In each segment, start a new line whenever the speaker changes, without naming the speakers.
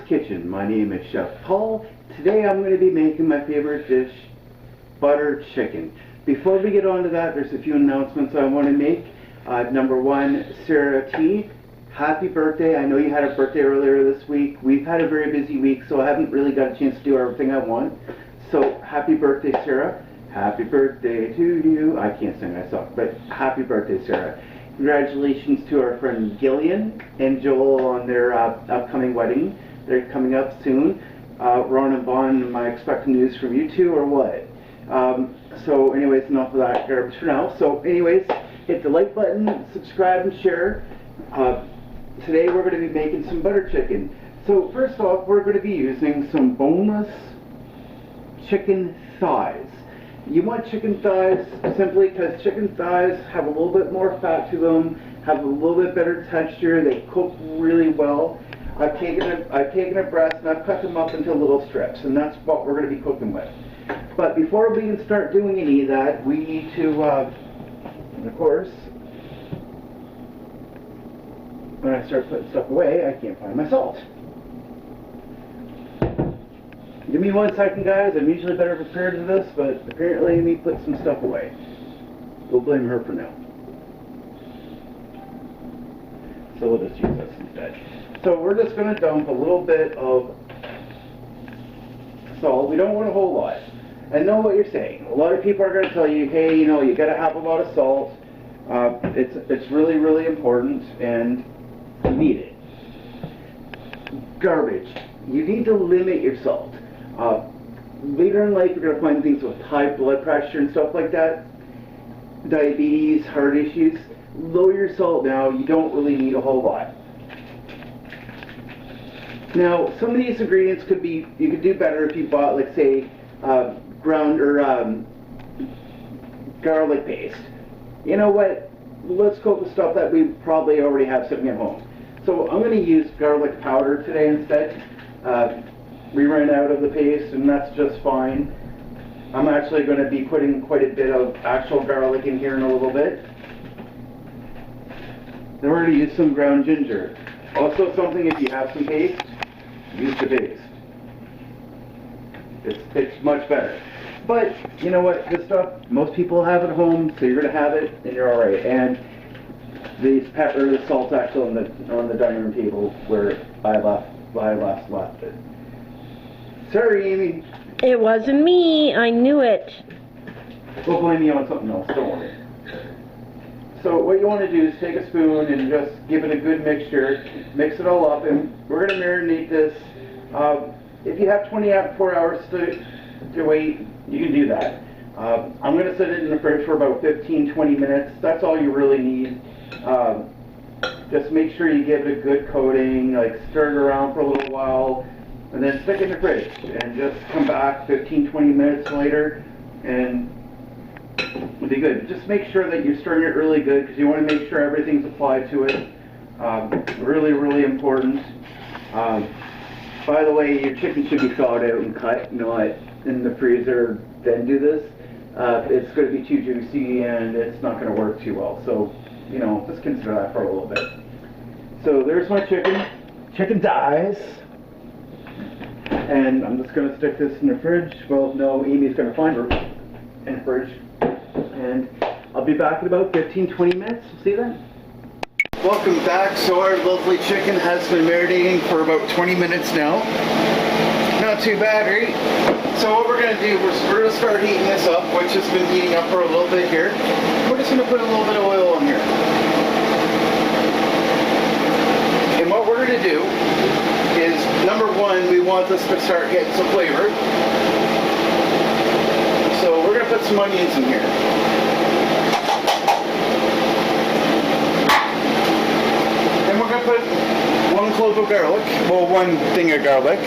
Kitchen. My name is Chef Paul. Today I'm going to be making my favorite dish, butter chicken. Before we get on to that, there's a few announcements I want to make. Number one, Sarah T, happy birthday. I know you had a birthday earlier this week. We've had a very busy week, so I haven't really got a chance to do everything I want. So happy birthday, Sarah. Happy birthday to you. I can't sing, I suck, but happy birthday, Sarah. Congratulations to our friend Gillian and Joel on their upcoming wedding. They're coming up soon. Ron and Bon, am I expecting news from you two or what? So anyways, enough of that garbage for now. So anyways, hit the like button, subscribe and share. Today we're going to be making some butter chicken. So first off, we're going to be using some boneless chicken thighs. You want chicken thighs simply because chicken thighs have a little bit more fat to them, have a little bit better texture, they cook really well. I've taken a breast and I've cut them up into little strips, and that's what we're going to be cooking with. But before we can start doing any of that, we need to, of course, when I start putting stuff away, I can't find my salt. Give me 1 second, guys. I'm usually better prepared for this, but apparently we put some stuff away. We'll blame her for now. So we'll just use this instead. So we're just going to dump a little bit of salt. We don't want a whole lot. I know what you're saying. A lot of people are going to tell you, hey, you know, you got to have a lot of salt. It's really, really important, and you need it. Garbage. You need to limit your salt. Later in life, you're going to find things with high blood pressure and stuff like that, diabetes, heart issues. Lower your salt now. You don't really need a whole lot. Now, some of these ingredients could be, you could do better if you bought, like, say, ground or garlic paste. You know what? Let's cook with stuff that we probably already have sitting at home. So I'm going to use garlic powder today instead. We ran out of the paste, and that's just fine. I'm actually going to be putting quite a bit of actual garlic in here in a little bit. Then we're going to use some ground ginger. Also something, if you have some paste, use the paste. It's much better. But you know what? This stuff most people have at home, so you're going to have it, and you're all right. And the salt's actually on the dining room table where I last left it. Sorry, Amy.
It wasn't me. I knew it.
We'll blame you on something else. Don't worry. So what you want to do is take a spoon and just give it a good mixture. Mix it all up, and we're going to marinate this. If you have 24 hours to wait, you can do that. I'm going to set it in the fridge for about 15-20 minutes. That's all you really need. Just make sure you give it a good coating, like stir it around for a little while, and then stick it in the fridge. And just come back 15-20 minutes later, and it'll be good. Just make sure that you're stirring it really good, because you want to make sure everything's applied to it. Really, really important. By the way, your chicken should be thawed out and cut, not in the freezer, then do this. It's going to be too juicy and it's not going to work too well. So, you know, just consider that for a little bit. So there's my chicken thighs. And I'm just going to stick this in the fridge. Well, no, Amy's going to find her in the fridge. And I'll be back in about 15-20 minutes. See you then. Welcome back. So our lovely chicken has been marinating for about 20 minutes now. Not too bad, right? So what we're going to do, we're going to start heating this up, which has been heating up for a little bit here. We're just going to put a little bit of oil in here. And what we're going to do is, number one, we want this to start getting some flavor. So we're going to put some onions in here. Then we're going to put 1 clove of garlic, well, 1 thing of garlic.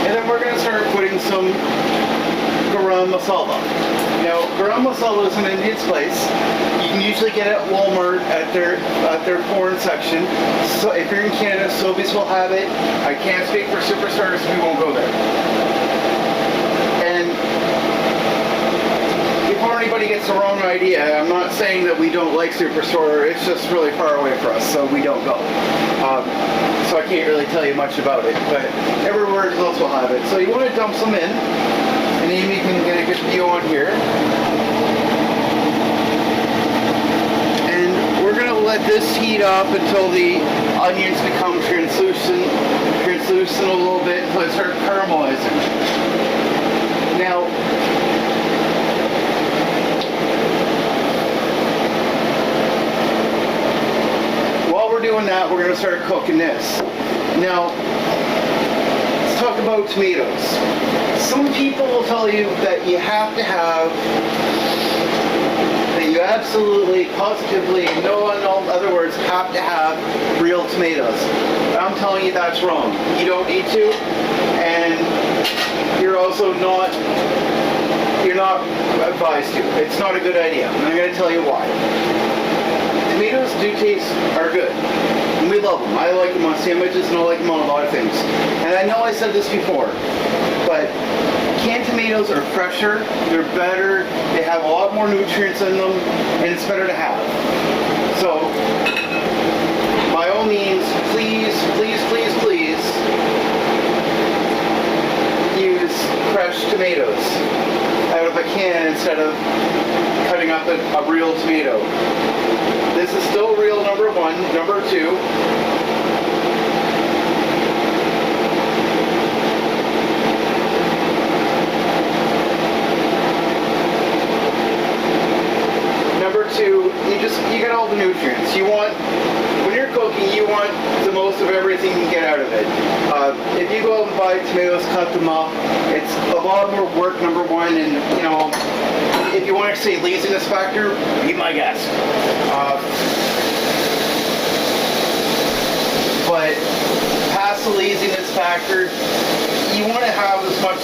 And then we're going to start putting some garam masala. Now, garam masala is an Indian spice. You can usually get it at Walmart at their foreign section. So if you're in Canada, Sobeys will have it. I can't speak for Superstars, we won't go there. And before anybody everybody gets the wrong idea. I'm not saying that we don't like Superstore. It's just really far away for us, so we don't go. So I can't really tell you much about it, but everywhere else will have it. So you want to dump some in, and Amy can get a good view on here. And we're gonna let this heat up until the onions become translucent a little bit until they start caramelizing. Now, while we're doing that, we're going to start cooking this. Now, let's talk about tomatoes. Some people will tell you that you have to have, that you absolutely, positively, no other words, have to have real tomatoes. I'm telling you that's wrong. You don't need to, and you're also not advised to. It's not a good idea, and I'm going to tell you why. Tomatoes are good, and we love them. I like them on sandwiches, and I like them on a lot of things. And I know I said this before, but canned tomatoes are fresher, they're better, they have a lot more nutrients in them, and it's better to have. So, by all means, please, please, please, please, use fresh tomatoes out of a can instead of cutting up a real tomato. This is still real, number one. Number two, you get all the nutrients. You want, when you're cooking, you want the most of everything you can get out of it. If you go out and buy tomatoes, cut them up, it's a lot more work, number one, and you know, if you want to say laziness factor, be my guest. But past the laziness factor, you want to have as much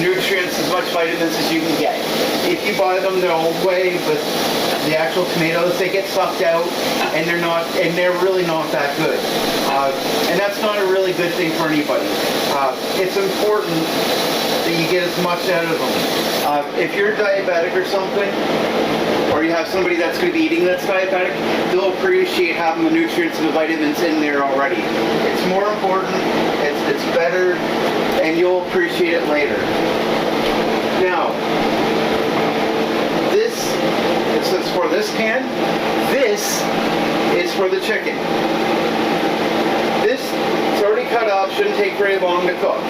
nutrients, as much vitamins as you can get. If you buy them their own way, but the actual tomatoes, they get sucked out, and they're really not that good. And that's not a really good thing for anybody. It's important that you get as much out of them. If you're diabetic or something, or you have somebody that's going to be eating that's diabetic, they'll appreciate having the nutrients and the vitamins in there already. It's more important, it's better, and you'll appreciate it later. Now, this is for this can. This is for the chicken. This, it's already cut up, shouldn't take very long to cook.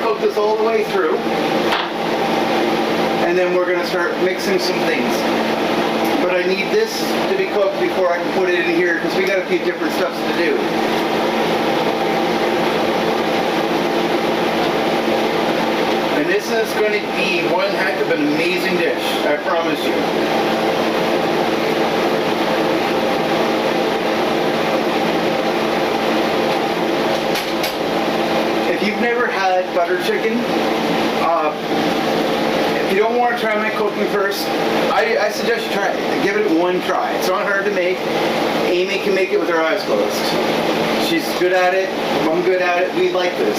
Cook this all the way through, and then we're going to start mixing some things. But I need this to be cooked before I can put it in here because we got a few different steps to do. And this is going to be one heck of an amazing dish, I promise you. If you've never had butter chicken, if you don't want to try my cooking first, I suggest you try it. Give it one try. It's not hard to make. Amy can make it with her eyes closed. She's good at it. I'm good at it. We like this.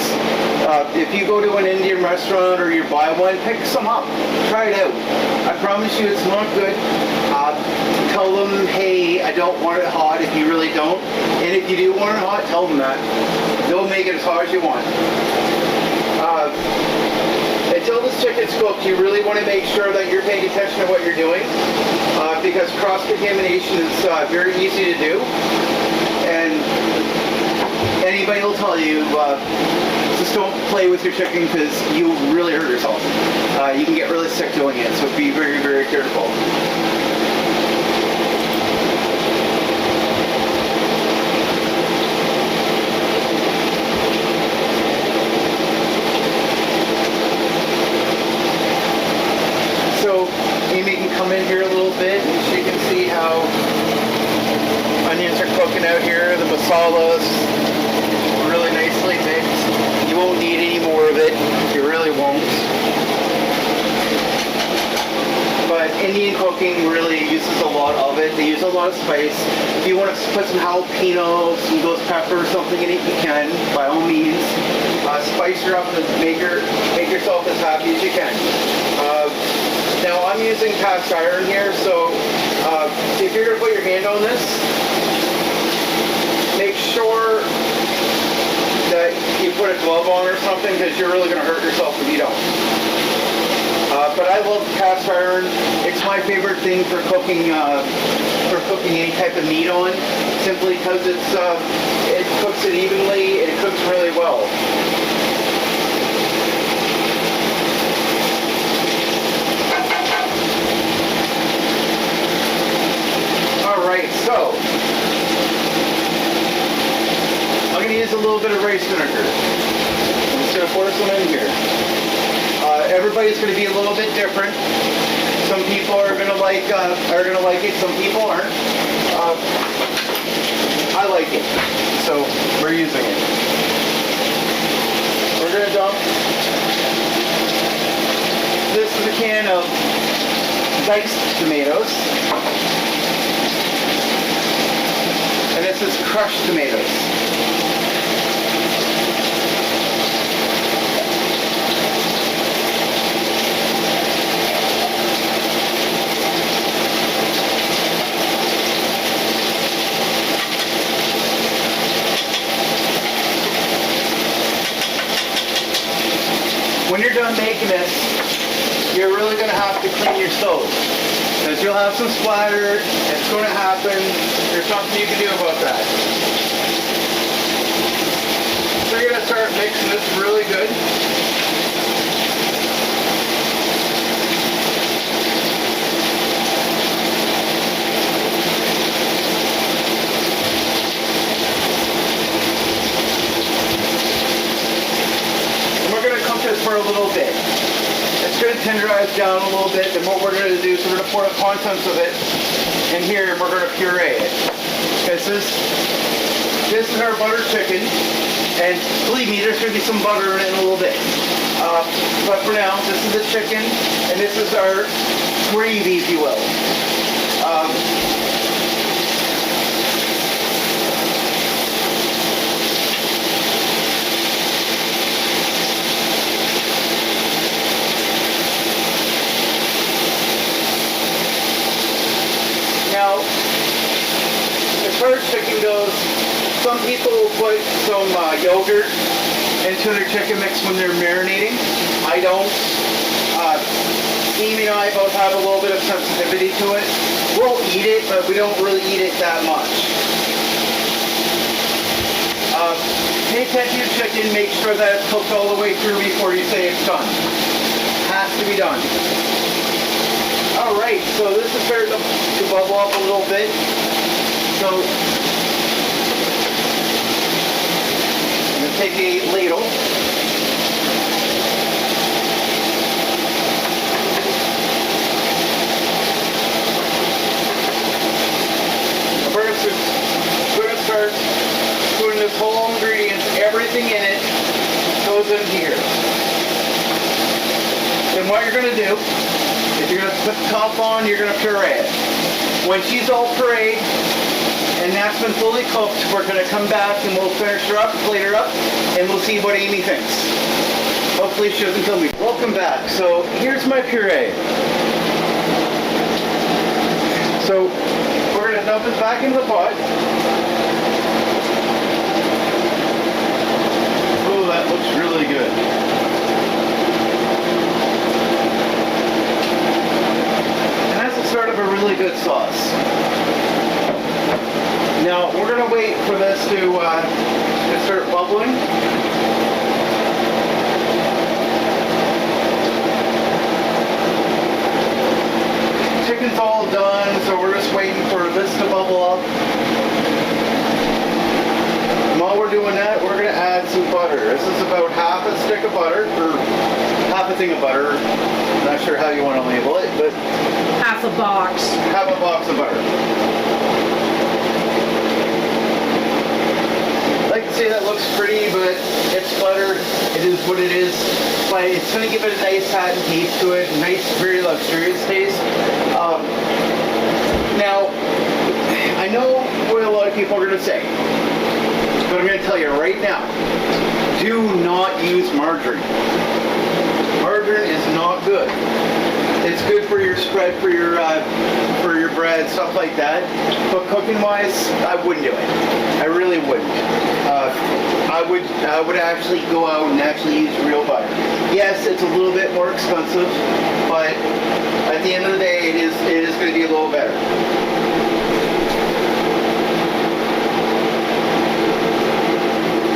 If you go to an Indian restaurant or you buy one, pick some up. Try it out. I promise you it's not good. Tell them, hey, I don't want it hot if you really don't. And if you do want it hot, tell them that. They'll make it as hot as you want. Until this chicken's cooked, you really want to make sure that you're paying attention to what you're doing because cross-contamination is very easy to do. And anybody will tell you, just don't play with your chicken because you really hurt yourself. You can get really sick doing it, so be very, very careful. So Amy can come in here a little bit and she can see how onions are cooking out here. The masala's really nicely mixed. You won't need any more of it. You really won't. But Indian cooking really uses a lot of it. They use a lot of spice. If you want to put some jalapeno, some ghost pepper or something in it, you can, by all means. Spice her up and make yourself as happy as you can. Now I'm using cast iron here, so if you're going to put your hand on this, make sure that you put a glove on or something, because you're really going to hurt yourself if you don't. But I love cast iron. It's my favorite thing for cooking any type of meat on, simply because it cooks it evenly and it cooks really well. All right, so I'm going to use a little bit of rice vinegar. I'm just going to pour some in here. Everybody's going to be a little bit different. Some people are going to like it. Some people aren't. I like it, so we're using it. We're going to dump. This is a can of diced tomatoes, and this is crushed tomatoes. When you're done making this, you're really going to have to clean your stove, because you'll have some splatter. It's going to happen. There's nothing you can do about that. So you're going to start mixing this really good. For a little bit. It's going to tenderize down a little bit, and what we're going to do is we're going to pour the contents of it in here, and we're going to puree it. This is our butter chicken, and believe me, there's going to be some butter in it in a little bit. But for now, this is the chicken, and this is our gravy, if you will. Now, as far as chicken goes, some people put some yogurt into their chicken mix when they're marinating. I don't. Amy and I both have a little bit of sensitivity to it. We'll eat it, but we don't really eat it that much. Pay attention to chicken. Make sure that it's cooked all the way through before you say it's done. Has to be done. Alright, so this is starting to bubble up a little bit. So I'm going to take a ladle. We're going to start putting this whole ingredients, everything in it goes in here. And what you're going to do, if you're going to put the top on, you're going to puree it. When she's all pureed, and that's been fully cooked, we're going to come back and we'll finish her up, plate her up, and we'll see what Amy thinks. Hopefully she doesn't kill me. Welcome back. So here's my puree. So we're going to dump it back into the pot. Oh, that looks really good. Start of a really good sauce. Now we're going to wait for this to start bubbling. Chicken's all done, so we're just waiting for this to bubble up. And while we're doing that, we're going to add some butter. This is about half a stick of butter, or half a thing of butter. I'm not sure how you want to label it, but
Half a box.
Half a box of butter. I like to say that looks pretty, but it's butter. It is what it is. But it's going to give it a nice satin taste to it, a nice, very luxurious taste. Now, I know what a lot of people are going to say, but I'm going to tell you right now, do not use margarine. Margarine is not good. It's good for your spread, for your bread, stuff like that. But cooking-wise, I wouldn't do it. I really wouldn't. I would actually go out and actually use real butter. Yes, it's a little bit more expensive, but at the end of the day, it is going to be a little better.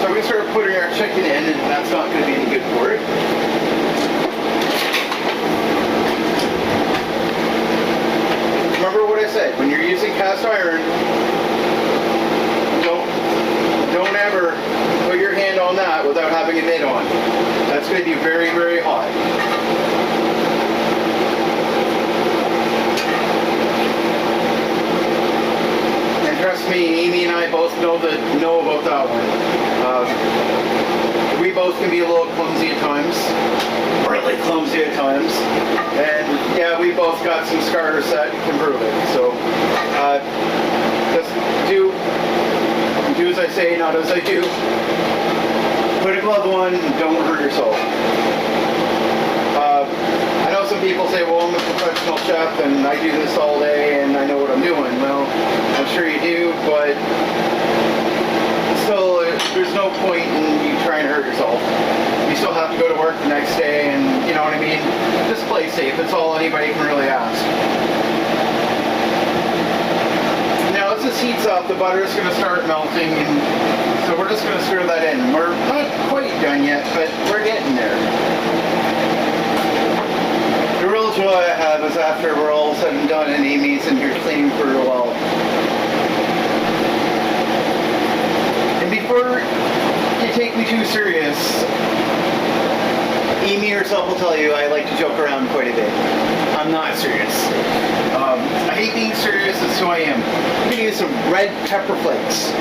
So we start putting our chicken in, and that's not going to be any good for it. Remember what I said, when you're using cast iron, don't ever put your hand on that without having a mitt on. That's going to be very, very hot. And trust me, Amy and I both know about that one. We both can be a little clumsy at times. Really clumsy at times. And yeah, we both got some scars that can prove it. So just do as I say, not as I do. Put a glove on and don't hurt yourself. I know some people say, well, I'm a professional chef and I do this all day and I know what I'm doing. Well, I'm sure you do, but still, there's no point in you trying to hurt yourself. You still have to go to work the next day, and you know what I mean? Just play safe. That's all anybody can really ask. Now, as this heats up, the butter is going to start melting, and so we're just going to stir that in. We're not quite done yet, but we're getting there. The real joy I have is after we're all said and done, and Amy's in here cleaning for a while. And before you take me too serious, Amy herself will tell you I like to joke around quite a bit. I'm not serious. I hate being serious, that's who I am. I'm going to use some red pepper flakes.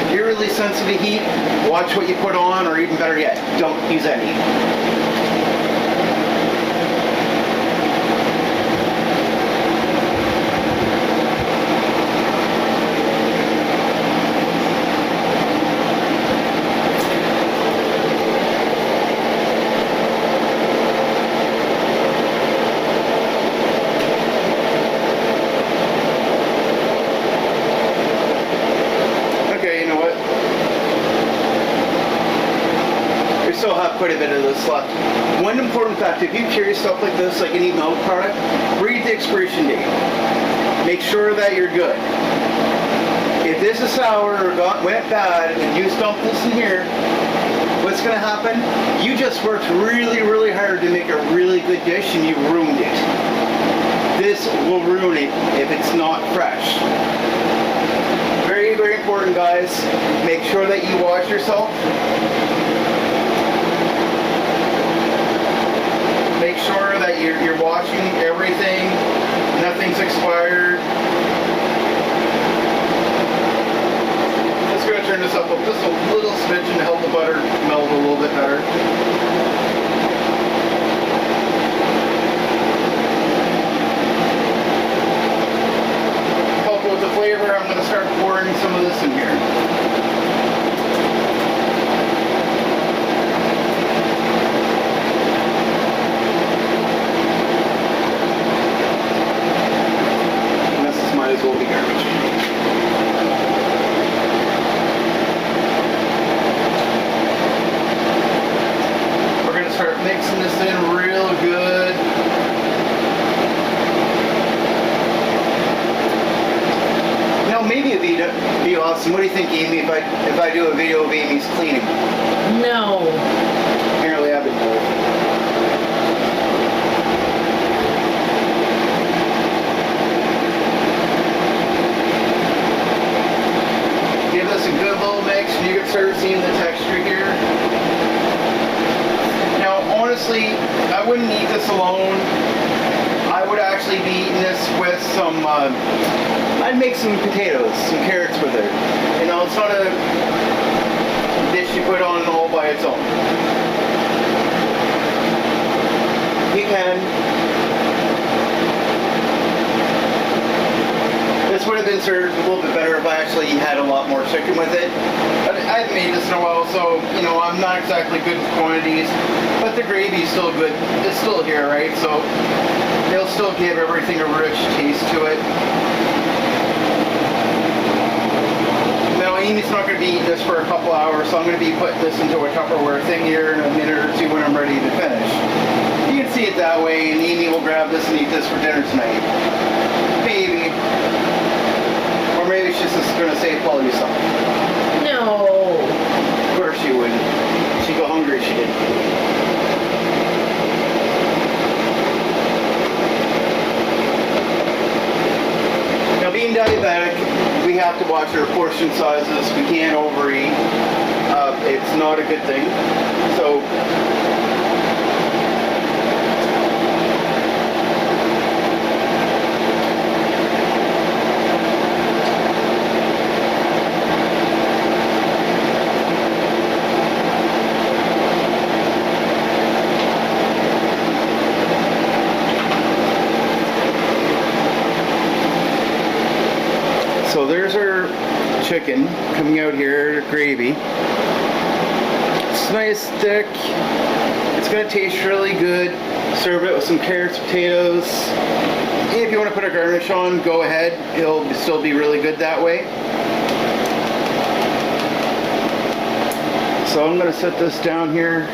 If you're really sensitive to heat, watch what you put on, or even better yet, don't use any. Quite a bit of this left. One important fact, if you carry stuff like this, like any milk product, read the expiration date. Make sure that you're good. If this is sour or went bad and you dump this in here, what's going to happen? You just worked really, really hard to make a really good dish and you ruined it. This will ruin it if it's not fresh. Very, very important, guys. Make sure that you wash yourself. Make sure that you're washing everything, nothing's expired. Just going to turn this up just a little smidgen to help the butter melt a little bit better. Help with the flavor, I'm going to start pouring some of this in here. Will be garbage. We're going to start mixing this in real good. Now maybe it'd be awesome. What do you think, Amy, if I do a video of Amy's cleaning?
No.
Apparently I've been told. Give this a good little mix and you can start seeing the texture here. Now honestly, I wouldn't eat this alone. I would actually be eating this with some, I'd make some potatoes, some carrots with it. You know, it's not a dish you put on all by its own. You can. have been served a little bit better if I actually had a lot more chicken with it. But I haven't made this in a while, so you know I'm not exactly good with quantities. But the gravy's still good. It's still here, right? So it'll still give everything a rich taste to it. Now Amy's not going to be eating this for a couple hours, so I'm going to be putting this into a Tupperware thing here in a minute or two when I'm ready to finish. You can see it that way, and Amy will grab this and eat this for dinner tonight. Maybe. Or maybe she's just going to save Paul something.
No.
Of course she wouldn't. She'd go hungry if she did. Now being diabetic, we have to watch our portion sizes. We can't overeat. It's not a good thing. So So there's our chicken coming out here, gravy. It's nice, thick. It's gonna taste really good. Serve it with some carrots, potatoes. If you want to put a garnish on, go ahead. It'll still be really good that way. So I'm gonna set this down here.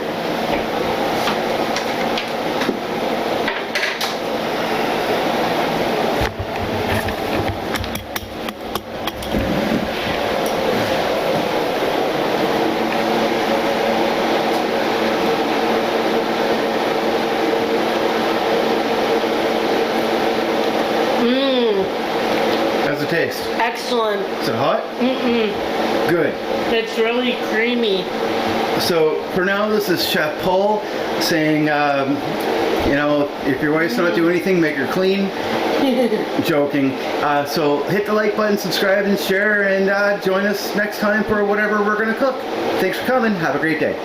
How's it taste?
Excellent.
Is it hot?
Mm-mm.
Good.
It's really creamy.
So for now, this is Chef Poul saying, you know, if your wife's not doing anything, make her clean. Joking. So hit the like button, subscribe, and share, and join us next time for whatever we're going to cook. Thanks for coming. Have a great day.